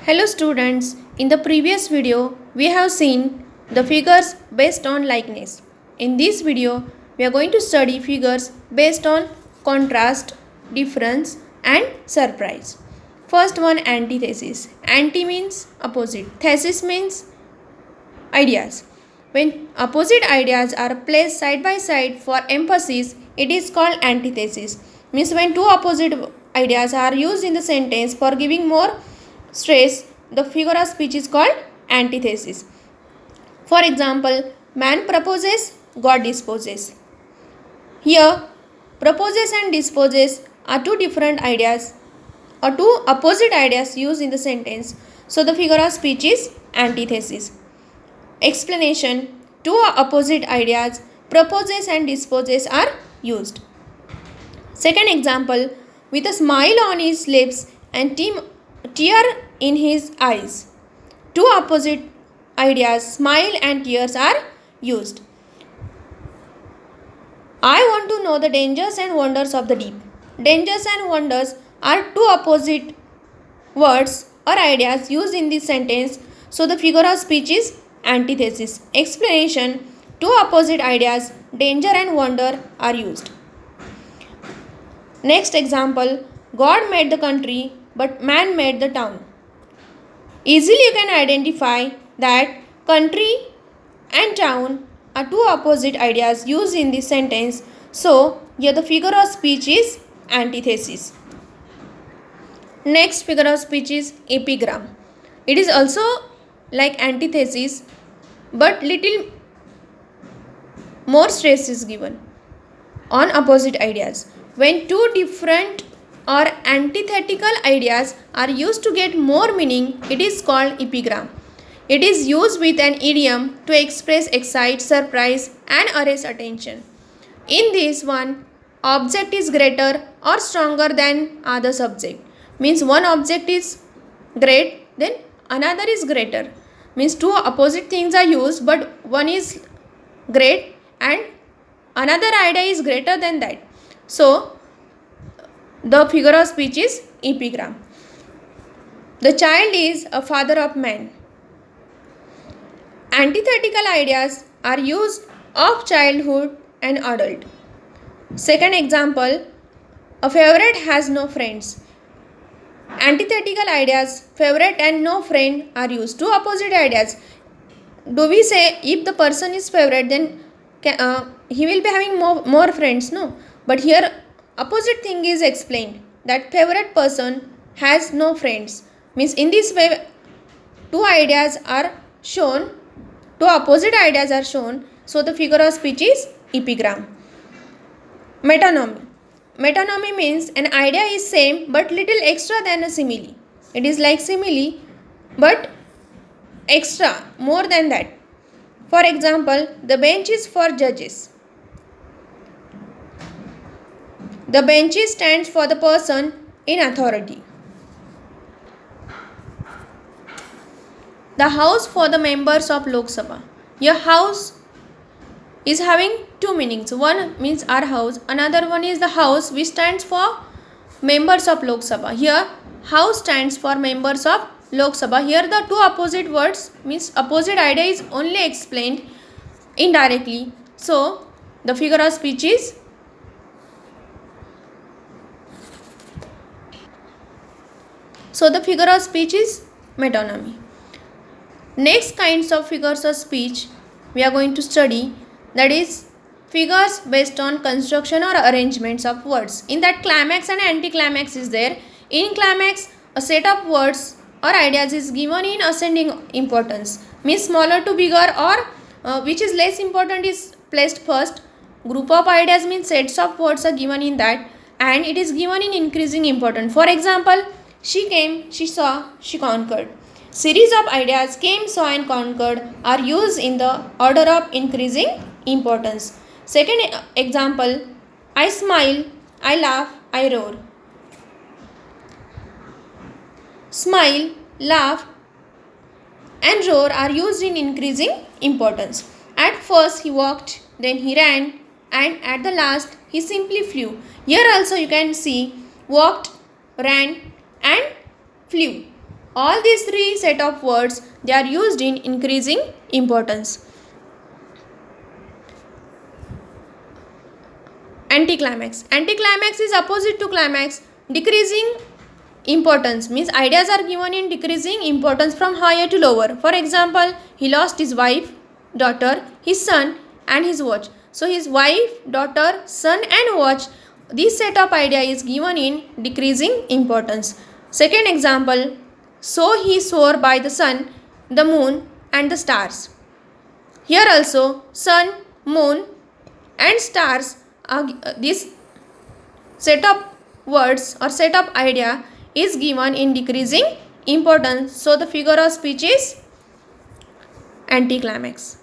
Hello students, in the previous video we have seen the figures based on likeness. In this video we are going to study figures based on contrast, difference and surprise. First one, antithesis. Anti means opposite. Thesis means ideas. When opposite ideas are placed side by side for emphasis, it is called antithesis. Means when two opposite ideas are used in the sentence for giving more stress, the figure of speech is called antithesis. For example, man proposes, God disposes. Here, proposes and disposes are two different ideas or two opposite ideas used in the sentence. So the figure of speech is antithesis. Explanation: two opposite ideas, proposes and disposes, are used. Second example, with a smile on his lips and tear in his eyes. Two opposite ideas, smile and tears, are used. I want to know the dangers and wonders of the deep. Dangers and wonders are two opposite words or ideas used in this sentence. So the figure of speech is antithesis. Explanation: two opposite ideas, danger and wonder, are used. Next example, God made the country but man made the town. Easily you can identify that country and town are two opposite ideas used in this sentence. So here the figure of speech is antithesis. Next figure of speech is epigram. It is also like antithesis but little more stress is given on opposite ideas. When two different or antithetical ideas are used to get more meaning, it is called epigram. It is used with an idiom to express, excite, surprise and arrest attention. In this one, object is greater or stronger than other subject. Means one object is great, then another is greater. Means two opposite things are used, but one is great and another idea is greater than that. So the figure of speech is epigram. The child is a father of man. Antithetical ideas are used of childhood and adult. Second example, a favorite has no friends. Antithetical ideas, favorite and no friend, are used. Two opposite ideas. Do we say if the person is favorite, then he will be having more friends? No. But here opposite thing is explained, that favorite person has no friends. Means in this way two ideas are shown, two opposite ideas are shown. So the figure of speech is epigram. Metonymy. Metonymy means an idea is same but little extra than a simile. It is like simile but extra, more than that. For example, the bench is for judges. The bench stands for the person in authority. The house for the members of Lok Sabha. Your house is having two meanings. One means our house, another one is the house which stands for members of Lok Sabha. Here house stands for members of Lok Sabha. Here the two opposite words means opposite idea is only explained indirectly. So the figure of speech is metonymy. Next kinds of figures of speech we are going to study, that is figures based on construction or arrangements of words. In that climax and anticlimax is there. In climax, a set of words or ideas is given in ascending importance. Means smaller to bigger, or which is less important is placed first. Group of ideas means sets of words are given in that, and it is given in increasing importance. For example, she came, she saw, she conquered. Series of ideas came, saw and conquered are used in the order of increasing importance. Second example, I smile, I laugh, I roar. Smile, laugh and roar are used in increasing importance. At first he walked, then he ran, and at the last he simply flew. Here also you can see walked, ran and flew. All these three set of words, they are used in increasing importance. Anticlimax. Anticlimax is opposite to climax. Decreasing importance means ideas are given in decreasing importance from higher to lower. For example, he lost his wife, daughter, his son and his watch. So his wife, daughter, son and watch, this set of idea is given in decreasing importance. Second example, so he swore by the sun, the moon and the stars. Here also sun, moon and stars are this set of words or set of idea is given in decreasing importance. So the figure of speech is anticlimax.